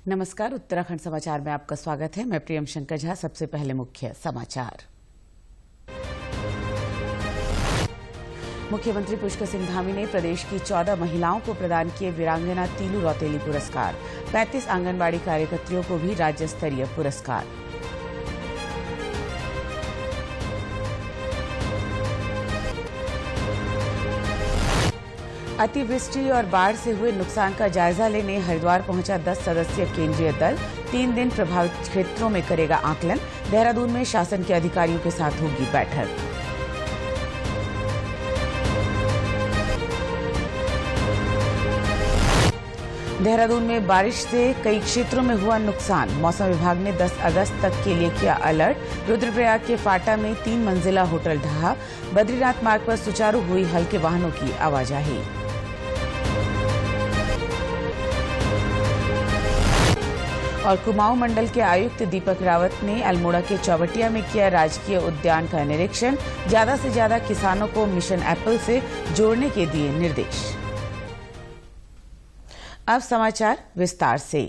नमस्कार, उत्तराखंड समाचार में आपका स्वागत है। मैं प्रियम शंकर झा। सबसे पहले मुख्य समाचार। मुख्यमंत्री पुष्कर सिंह धामी ने प्रदेश की 14 महिलाओं को प्रदान किए वीरांगना तीलू रौतेली पुरस्कार। 35 आंगनबाड़ी कार्यकर्तियों को भी राज्य स्तरीय पुरस्कार। अतिवृष्टि और बाढ़ से हुए नुकसान का जायजा लेने हरिद्वार पहुंचा 10 सदस्यीय केंद्रीय दल। 3 दिन प्रभावित क्षेत्रों में करेगा आकलन। देहरादून में शासन के अधिकारियों के साथ होगी बैठक। देहरादून में बारिश से कई क्षेत्रों में हुआ नुकसान। मौसम विभाग ने 10 अगस्त तक के लिए किया अलर्ट। रुद्रप्रयाग के फाटा में 3 मंजिला होटल ढहा। बद्रीनाथ मार्ग पर सुचारू हुई हल्के वाहनों की आवाजाही। और कुमाऊं मंडल के आयुक्त दीपक रावत ने अल्मोड़ा के चौबटिया में किया राजकीय उद्यान का निरीक्षण। ज्यादा से ज्यादा किसानों को मिशन एप्पल से जोड़ने के दिए निर्देश। अब समाचार विस्तार से।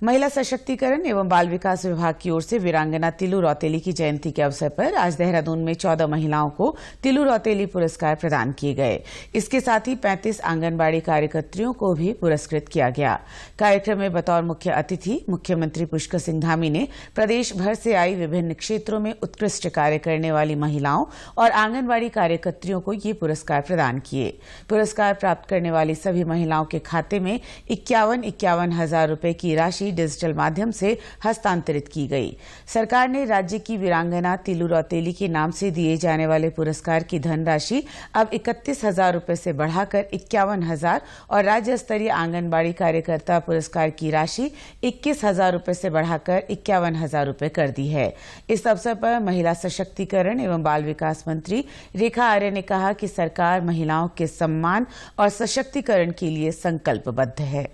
महिला सशक्तिकरण एवं बाल विकास विभाग की ओर से वीरांगना तिलू रौतेली की जयंती के अवसर पर आज देहरादून में 14 महिलाओं को तिलू रौतेली पुरस्कार प्रदान किए गए। इसके साथ ही 35 आंगनबाड़ी कार्यकर्तियों को भी पुरस्कृत किया गया। कार्यक्रम में बतौर मुख्य अतिथि मुख्यमंत्री पुष्कर सिंह धामी ने प्रदेश भर से आई विभिन्न क्षेत्रों में उत्कृष्ट कार्य करने वाली महिलाओं और आंगनबाड़ी कार्यकर्तियों को ये पुरस्कार प्रदान किए। पुरस्कार प्राप्त करने वाली सभी महिलाओं के खाते में 51 हजार रुपए की राशि डिजिटल माध्यम से हस्तांतरित की गई। सरकार ने राज्य की वीरांगना तिलू रौतेली के नाम से दिए जाने वाले पुरस्कार की धनराशि अब 31,000 रुपए से बढ़ाकर 51,000 और राज्य स्तरीय आंगनबाड़ी कार्यकर्ता पुरस्कार की राशि 21,000 रुपए से बढ़ाकर 51,000 रुपए कर दी है। इस अवसर पर महिला सशक्तिकरण एवं बाल विकास मंत्री रेखा आर्य ने कहा कि सरकार महिलाओं के सम्मान और सशक्तिकरण के लिए संकल्पबद्ध है।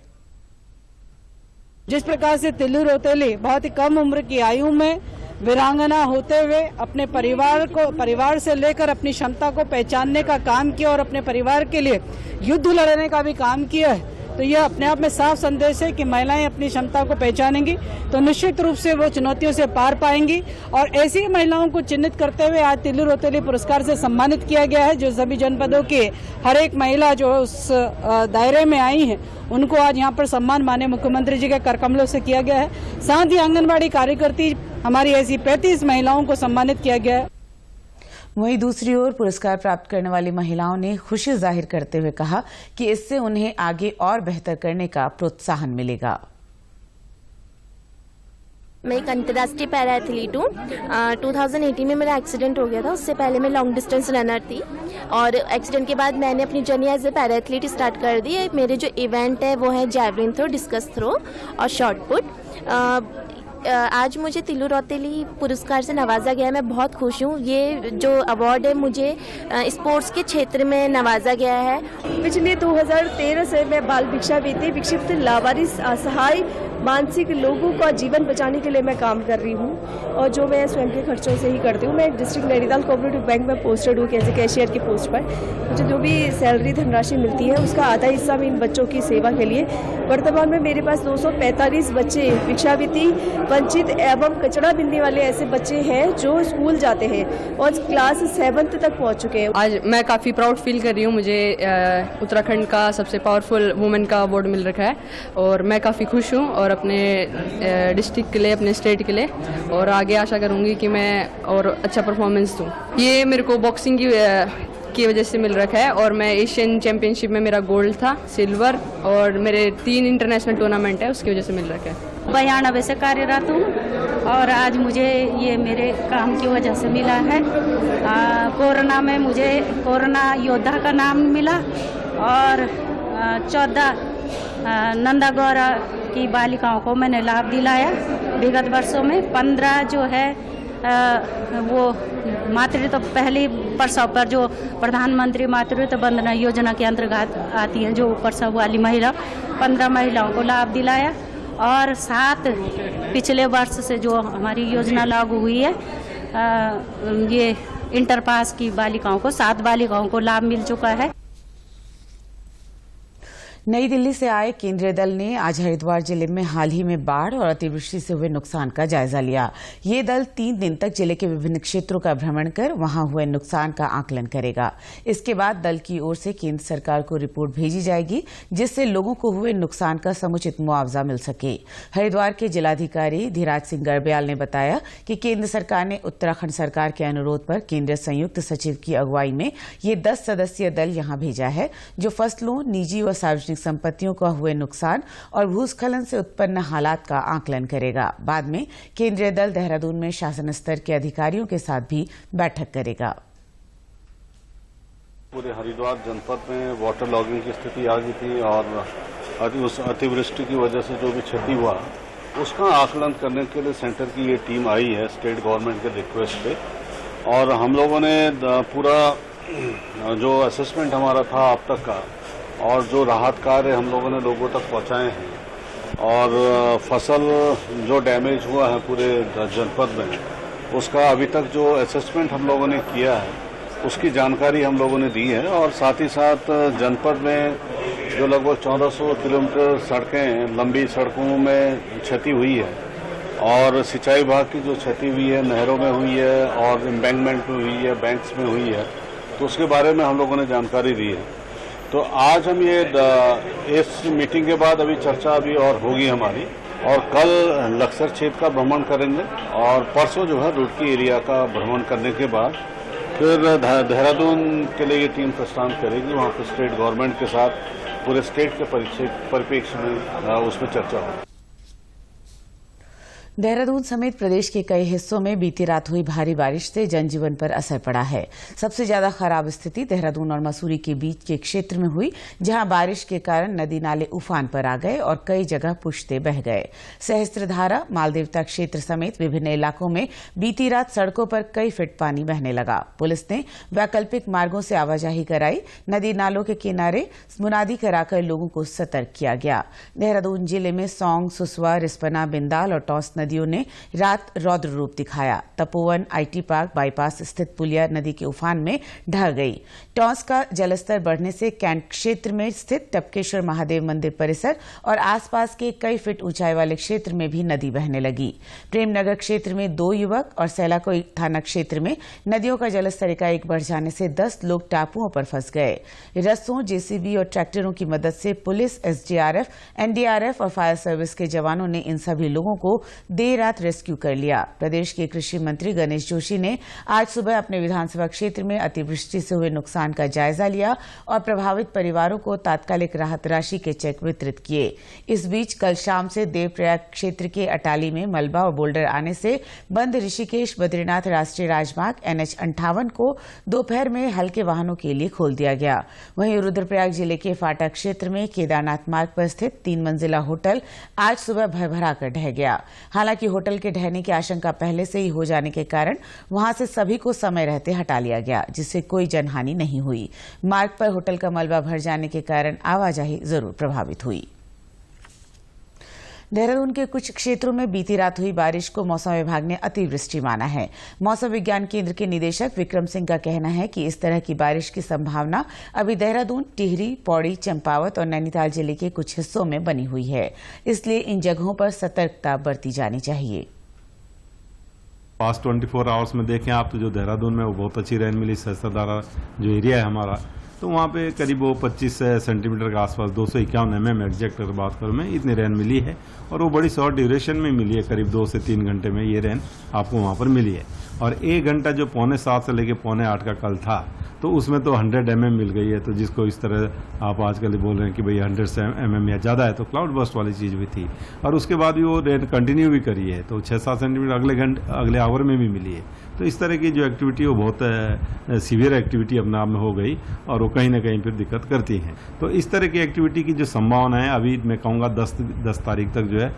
जिस प्रकार से तिलू रौतेली बहुत ही कम उम्र की आयु में वीरांगना होते हुए अपने परिवार से लेकर अपनी क्षमता को पहचानने का काम किया और अपने परिवार के लिए युद्ध लड़ने का भी काम किया है, तो यह अपने आप में साफ संदेश है कि महिलाएं अपनी क्षमता को पहचानेंगी तो निश्चित रूप से वो चुनौतियों से पार पाएंगी। और ऐसी महिलाओं को चिन्हित करते हुए आज तिलू रौतेली पुरस्कार से सम्मानित किया गया है। जो सभी जनपदों की हर एक महिला जो उस दायरे में आई है उनको आज यहाँ पर सम्मान माननीय मुख्यमंत्री जी के कर कमलों से किया गया है। साथ ही आंगनबाड़ी कार्यकर्ती हमारी ऐसी 35 महिलाओं को सम्मानित किया गया है। वहीं दूसरी ओर पुरस्कार प्राप्त करने वाली महिलाओं ने खुशी जाहिर करते हुए कहा कि इससे उन्हें आगे और बेहतर करने का प्रोत्साहन मिलेगा। मैं एक अंतर्राष्ट्रीय पैरा एथलीट हूँ। 2018 में मेरा एक्सीडेंट हो गया था। उससे पहले मैं लॉन्ग डिस्टेंस रनर थी और एक्सीडेंट के बाद मैंने अपनी journey as a para athlete start कर दी। मेरे जो इवेंट है वो है जैवलिन थ्रो, डिस्कस थ्रो और शॉट पुट। आज मुझे तिलू रौतेली पुरस्कार से नवाजा गया है। मैं बहुत खुश हूँ। ये जो अवार्ड है मुझे स्पोर्ट्स के क्षेत्र में नवाजा गया है। पिछले 2013 से मैं बाल भिक्षावृत्ति विक्षिप्त लावारिस असहाय मानसिक लोगों का जीवन बचाने के लिए मैं काम कर रही हूँ और जो मैं स्वयं के खर्चों से ही करती हूँ। मैं डिस्ट्रिक्ट नैनीताल कोऑपरेटिव बैंक में पोस्टेड हूँ एज ए कैशियर की पोस्ट पर। मुझे जो भी सैलरी धनराशि मिलती है उसका आधा हिस्सा मैं इन बच्चों की सेवा के लिए। वर्तमान में मेरे पास 245 बच्चे भिक्षावृत्ति वंचित एवं कचरा बिनने वाले ऐसे बच्चे हैं जो स्कूल जाते हैं और क्लास 7th तक पहुँच चुके हैं। आज मैं काफ़ी प्राउड फील कर रही हूँ। मुझे उत्तराखंड का सबसे पावरफुल वुमेन का अवार्ड मिल रखा है और मैं काफ़ी खुश हूँ और अपने डिस्ट्रिक्ट के लिए, अपने स्टेट के लिए और आगे आशा करूँगी कि मैं और अच्छा परफॉर्मेंस दूँ। ये मेरे को बॉक्सिंग की वजह से मिल रखा है और मैं एशियन चैंपियनशिप में मेरा गोल्ड था, सिल्वर और मेरे 3 इंटरनेशनल टूर्नामेंट है उसकी वजह से मिल रखा है। 92 से कार्यरत हूँ और आज मुझे ये मेरे काम की वजह से मिला है। कोरोना में मुझे कोरोना योद्धा का नाम मिला और 14 नंदा गौरा की बालिकाओं को मैंने लाभ दिलाया। विगत वर्षों में 15 जो है वो मातृत्व पहली प्रसव पर जो प्रधानमंत्री मातृत्व वंदना योजना के अंतर्गत आती है, जो प्रसव वाली महिला 15 महिलाओं को लाभ दिलाया और 7 पिछले वर्ष से जो हमारी योजना लागू हुई है ये इंटर पास की बालिकाओं को 7 बालिकाओं को लाभ मिल चुका है। नई दिल्ली से आए केंद्रीय दल ने आज हरिद्वार जिले में हाल ही में बाढ़ और अतिवृष्टि से हुए नुकसान का जायजा लिया। ये दल 3 दिन तक जिले के विभिन्न क्षेत्रों का भ्रमण कर वहां हुए नुकसान का आकलन करेगा। इसके बाद दल की ओर से केंद्र सरकार को रिपोर्ट भेजी जाएगी, जिससे लोगों को हुए नुकसान का समुचित मुआवजा मिल सके। हरिद्वार के जिलाधिकारी धीराज सिंह गर्ब्याल ने बताया कि केंद्र सरकार ने उत्तराखंड सरकार के अनुरोध पर केंद्रीय संयुक्त सचिव की अगुवाई में ये 10 सदस्यीय दल यहां भेजा है, जो फसलों, निजी व सार्वजनिक संपत्तियों का हुए नुकसान और भूस्खलन से उत्पन्न हालात का आकलन करेगा। बाद में केंद्रीय दल देहरादून में शासन स्तर के अधिकारियों के साथ भी बैठक करेगा। पूरे हरिद्वार जनपद में वाटर लॉगिंग की स्थिति आ गई थी और उस अतिवृष्टि की वजह से जो भी क्षति हुआ उसका आकलन करने के लिए सेंटर की ये टीम आई है स्टेट गवर्नमेंट के रिक्वेस्ट पे, और हम लोगों ने पूरा जो असेसमेंट हमारा था अब तक का और जो राहत कार्य हम लोगों ने लोगों तक पहुंचाए हैं और फसल जो डैमेज हुआ है पूरे जनपद में उसका अभी तक जो असेसमेंट हम लोगों ने किया है उसकी जानकारी हम लोगों ने दी है। और साथ ही साथ जनपद में जो लगभग 1400 किलोमीटर सड़कें, लंबी सड़कों में क्षति हुई है और सिंचाई विभाग की जो क्षति हुई है नहरों में हुई है और एम्बैंकमेंट में हुई है, बैंक्स में हुई है, तो उसके बारे में हम लोगों ने जानकारी दी है। तो आज हम ये इस मीटिंग के बाद अभी चर्चा अभी और होगी हमारी, और कल लक्सर क्षेत्र का भ्रमण करेंगे और परसों जो है रुड़की एरिया का भ्रमण करने के बाद फिर देहरादून के लिए ये टीम प्रस्थान करेगी। वहाँ पर स्टेट गवर्नमेंट के साथ पूरे स्टेट के परिप्रेक्ष्य में उसमें चर्चा होगी। देहरादून समेत प्रदेश के कई हिस्सों में बीती रात हुई भारी बारिश से जनजीवन पर असर पड़ा है। सबसे ज्यादा खराब स्थिति देहरादून और मसूरी के बीच के क्षेत्र में हुई, जहां बारिश के कारण नदी नाले उफान पर आ गए और कई जगह पुश्ते बह गए। सहस्त्रधारा, मालदेवता क्षेत्र समेत विभिन्न इलाकों में बीती रात सड़कों पर कई फीट पानी बहने लगा। पुलिस ने वैकल्पिक मार्गों से आवाजाही कराई। नदी नालों के किनारे मुनादी कराकर लोगों को सतर्क किया गया। देहरादून जिले में सौंग, सुसवा, रिस्पना, बिंदाल और टॉस नदियों ने रात रौद्र रूप दिखाया। तपोवन, आईटी पार्क बाईपास स्थित पुलिया नदी के उफान में ढह गई। टॉस का जलस्तर बढ़ने से कैंट क्षेत्र में स्थित टपकेश्वर महादेव मंदिर परिसर और आसपास के कई फीट ऊंचाई वाले क्षेत्र में भी नदी बहने लगी। प्रेमनगर क्षेत्र में 2 युवक और सैलाकोई थाना क्षेत्र में नदियों का जलस्तर एकाएक बढ़ जाने से 10 लोग टापुओं पर फंस गए। रस्सों, जेसीबी और ट्रैक्टरों की मदद से पुलिस, एसडीआरएफ, एनडीआरएफ और फायर सर्विस के जवानों ने इन सभी लोगों को देर रात रेस्क्यू कर लिया। प्रदेश के कृषि मंत्री गणेश जोशी ने आज सुबह अपने विधानसभा क्षेत्र में अतिवृष्टि से हुए नुकसान का जायजा लिया और प्रभावित परिवारों को तात्कालिक राहत राशि के चेक वितरित किए। इस बीच कल शाम से देवप्रयाग क्षेत्र के अटाली में मलबा और बोल्डर आने से बंद ऋषिकेश बद्रीनाथ राष्ट्रीय राजमार्ग NH58 को दोपहर में हल्के वाहनों के लिए खोल दिया गया। वहीं रुद्रप्रयाग जिले के फाटा क्षेत्र में केदारनाथ मार्ग पर स्थित 3 मंजिला होटल आज सुबह भरभरा कर ढह गया। हालांकि होटल के ढहने की आशंका पहले से ही हो जाने के कारण वहां से सभी को समय रहते हटा लिया गया, जिससे कोई जनहानि नहीं हुई। मार्ग पर होटल का मलबा भर जाने के कारण आवाजाही जरूर प्रभावित हुई। देहरादून के कुछ क्षेत्रों में बीती रात हुई बारिश को मौसम विभाग ने अतिवृष्टि माना है। मौसम विज्ञान केंद्र के निदेशक विक्रम सिंह का कहना है कि इस तरह की बारिश की संभावना अभी देहरादून, टिहरी, पौड़ी, चंपावत और नैनीताल जिले के कुछ हिस्सों में बनी हुई है। इसलिए इन जगहों पर सतर्कता बरती जानी चाहिए। पास्ट 24 आवर्स में देखें आप तो जो देहरादून में वो बहुत अच्छी रेन मिली। सहस्त्रधारा जो एरिया है हमारा, तो वहाँ पे करीब वो 25 सेंटीमीटर के आसपास 251 mm एग्जैक्ट अगर बात करूँ मैं, इतनी रेन मिली है और वो बड़ी शॉर्ट ड्यूरेशन में मिली है। करीब 2 से 3 घंटे में ये रेन आपको वहाँ पर मिली है। और 1 घंटा जो 7:45 से लेके 8:45 का कल था, तो उसमें तो 100 mm मिल गई है। तो जिसको इस तरह आप आजकल बोल रहे हैं कि भाई 100 mm या ज़्यादा है, तो क्लाउड बस्ट वाली चीज़ भी थी। और उसके बाद भी वो रेन कंटिन्यू भी करी है, तो 6-7 सेंटीमीटर अगले आवर में भी मिली है। तो इस तरह की जो एक्टिविटी वो बहुत सीवियर एक्टिविटी अपने आप में हो गई और वो कहीं ना कहीं फिर दिक्कत करती हैं। तो इस तरह की एक्टिविटी की जो संभावना है अभी मैं कहूँगा 10 तारीख तक जो है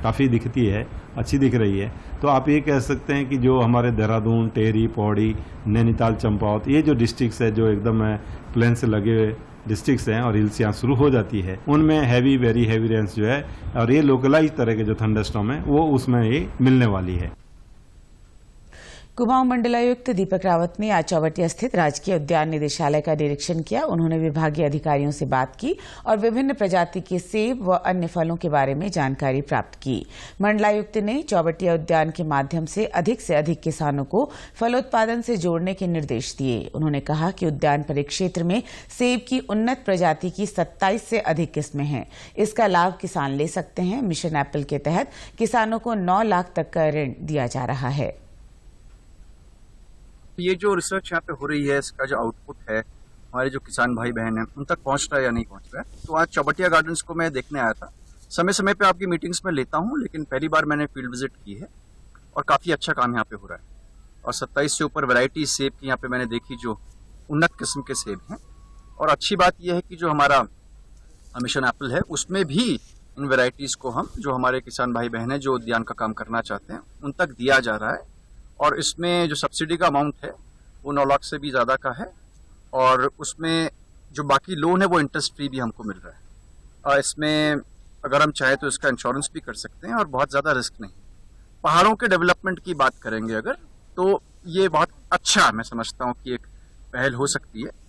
काफ़ी दिखती है, अच्छी दिख रही है। तो आप ये कह सकते हैं कि जो हमारे देहरादून, टेहरी, पौड़ी, नैनीताल, चंपावत, ये जो डिस्ट्रिक्ट्स है जो एकदम प्लेन से लगे हुए डिस्ट्रिक्ट्स हैं और हिल्स यहाँ शुरू हो जाती है, उनमें हैवी, वेरी हैवी रेन्स जो है और ये लोकलाइज तरह के जो थंडरस्टॉर्म है वो उसमें ये मिलने वाली है। कुमाऊं मंडलायुक्त दीपक रावत ने आज चौबटिया स्थित राजकीय उद्यान निदेशालय का निरीक्षण किया। उन्होंने विभागीय अधिकारियों से बात की और विभिन्न प्रजाति के सेब व अन्य फलों के बारे में जानकारी प्राप्त की। मंडलायुक्त ने चौबटिया उद्यान के माध्यम से अधिक किसानों को फलोत्पादन से जोड़ने के निर्देश दिए। उन्होंने कहा कि उद्यान परिक्षेत्र में सेब की उन्नत प्रजाति की 27 से अधिक किस्में हैं। इसका लाभ किसान ले सकते हैं। मिशन एप्पल के तहत किसानों को 9 लाख तक का ऋण दिया जा रहा है। ये जो रिसर्च यहाँ पे हो रही है, इसका जो आउटपुट है, हमारे जो किसान भाई बहन हैं उन तक पहुँच रहा है या नहीं पहुँच रहा है। तो आज चौबटिया गार्डन्स को मैं देखने आया था। समय समय पे आपकी मीटिंग्स में लेता हूँ, लेकिन पहली बार मैंने फील्ड विजिट की है और काफ़ी अच्छा काम यहाँ पे हो रहा है। और 27 से ऊपर वैरायटी सेब की यहाँ पे मैंने देखी, जो उन्नत किस्म के सेब हैं। और अच्छी बात यह है कि जो हमारा मिशन एप्पल है उसमें भी इन वैरायटीज़ को हम, जो हमारे किसान भाई बहन हैं जो उद्यान का काम करना चाहते हैं, उन तक दिया जा रहा है। और इसमें जो सब्सिडी का अमाउंट है वो 9 लाख से भी ज़्यादा का है। और उसमें जो बाकी लोन है वो इंटरेस्ट फ्री भी हमको मिल रहा है। और इसमें अगर हम चाहें तो इसका इंश्योरेंस भी कर सकते हैं और बहुत ज़्यादा रिस्क नहीं। पहाड़ों के डेवलपमेंट की बात करेंगे अगर, तो ये बहुत अच्छा मैं समझता हूँ कि एक पहल हो सकती है।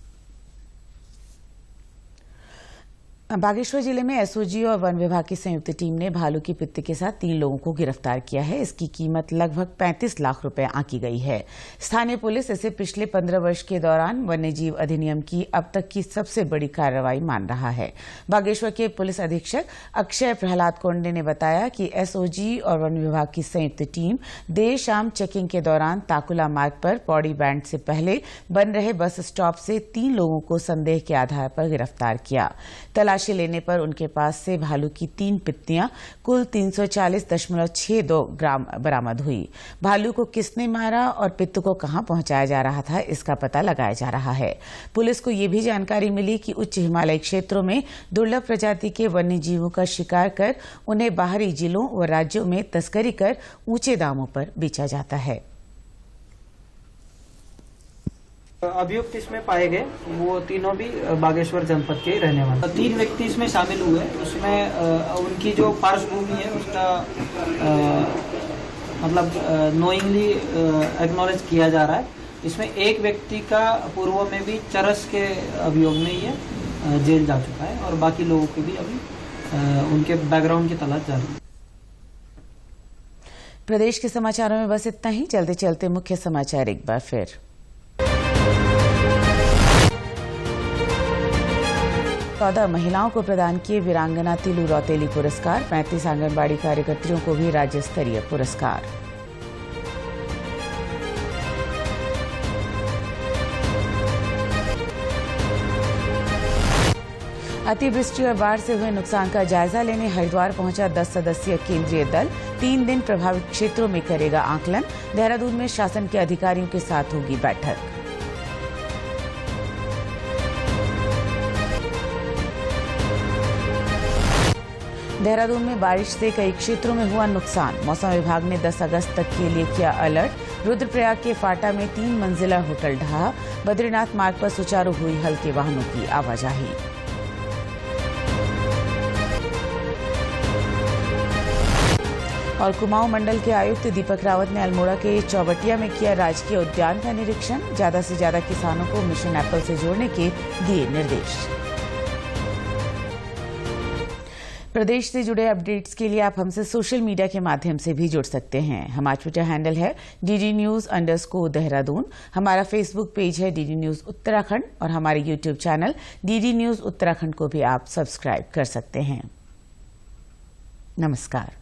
बागेश्वर जिले में एसओजी और वन विभाग की संयुक्त टीम ने भालू की पित्त के साथ 3 लोगों को गिरफ्तार किया है। इसकी कीमत लगभग 35 लाख रुपए आंकी गई है। स्थानीय पुलिस इसे पिछले 15 वर्ष के दौरान वन्यजीव अधिनियम की अब तक की सबसे बड़ी कार्रवाई मान रहा है। बागेश्वर के पुलिस अधीक्षक अक्षय प्रहलाद कोंडे ने बताया कि एसओजी और वन विभाग की संयुक्त टीम देर शाम चेकिंग के दौरान ताकुला मार्ग पर पौड़ी बैंड से पहले बन रहे बस स्टॉप से 3 लोगों को संदेह के आधार पर गिरफ्तार किया। तलाशी लेने पर उनके पास से भालू की 3 पित्तियां कुल 340.62 ग्राम बरामद हुई। भालू को किसने मारा और पित्त को कहां पहुंचाया जा रहा था, इसका पता लगाया जा रहा है। पुलिस को यह भी जानकारी मिली कि उच्च हिमालयी क्षेत्रों में दुर्लभ प्रजाति के वन्य जीवों का शिकार कर उन्हें बाहरी जिलों व राज्यों में तस्करी कर ऊंचे दामों पर बेचा जाता है। अभियुक्त इसमें पाए गए वो तीनों भी बागेश्वर जनपद के रहने वाले। 3 व्यक्ति इसमें शामिल हुए। उसमें उनकी जो पार्श्वभूमि है उसका मतलब नोइंगली एक्नॉलेज किया जा रहा है। इसमें एक व्यक्ति का पूर्व में भी चरस के अभियोग में ये जेल जा चुका है और बाकी लोगों के भी अभी उनके बैकग्राउंड की तलाश जारी है। प्रदेश के समाचारों में बस इतना ही। चलते चलते मुख्य समाचार एक बार फिर। 14 महिलाओं को प्रदान किए वीरांगना तिलू रौतेली पुरस्कार। 35 आंगनबाड़ी कार्यकर्तियों को भी राज्य स्तरीय पुरस्कार। अतिवृष्टि और बाढ़ से हुए नुकसान का जायजा लेने हरिद्वार पहुंचा 10 सदस्यीय केंद्रीय दल। 3 दिन प्रभावित क्षेत्रों में करेगा आकलन। देहरादून में शासन के अधिकारियों के साथ होगी बैठक। देहरादून में बारिश से कई क्षेत्रों में हुआ नुकसान। मौसम विभाग ने 10 अगस्त तक के लिए किया अलर्ट। रुद्रप्रयाग के फाटा में 3 मंजिला होटल ढहा। बद्रीनाथ मार्ग पर सुचारू हुई हल्के वाहनों की आवाजाही। और कुमाऊं मंडल के आयुक्त दीपक रावत ने अल्मोड़ा के चौबटिया में किया राजकीय उद्यान का निरीक्षण। ज्यादा से ज्यादा किसानों को मिशन एप्पल से जोड़ने के दिए निर्देश। प्रदेश से जुड़े अपडेट्स के लिए आप हमसे सोशल मीडिया के माध्यम से भी जुड़ सकते हैं। हमारा ट्विटर हैंडल है DD News_देहरादून। हमारा फेसबुक पेज है DD News उत्तराखंड और हमारे YouTube channel DD News Uttarakhand को भी आप सब्सक्राइब कर सकते हैं। नमस्कार।